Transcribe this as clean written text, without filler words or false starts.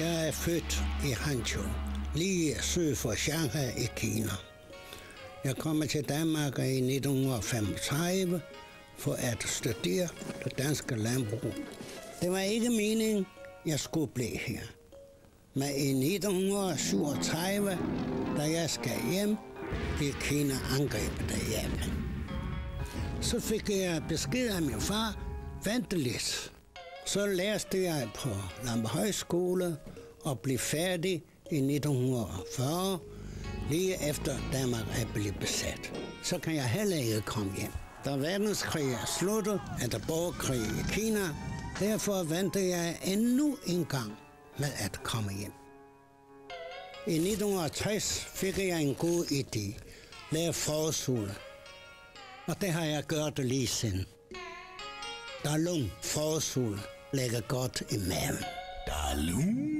Jeg er født i Hangzhou, lige syd for Shanghai i Kina. Jeg kommer til Danmark i 1935 for at studere det danske landbrug. Det var ikke meningen, jeg skulle blive her. Men i 1937, da jeg skal hjem, blev Kina angrebet af Japan. Så fik jeg besked af min far, vent lidt. Så læste jeg på Landbrugshøjskole og blev færdig i 1940, lige efter Danmark er blevet besat. Så kan jeg heller ikke komme hjem. Da verdenskrig er sluttet, er der borgerkrig i Kina. Derfor venter jeg endnu en gang med at komme hjem. I 1960 fik jeg en god idé. Lave forårsfugle. Og det har jeg gjort lige siden. Dalung forårsfugle ligger godt i maven. Dalung.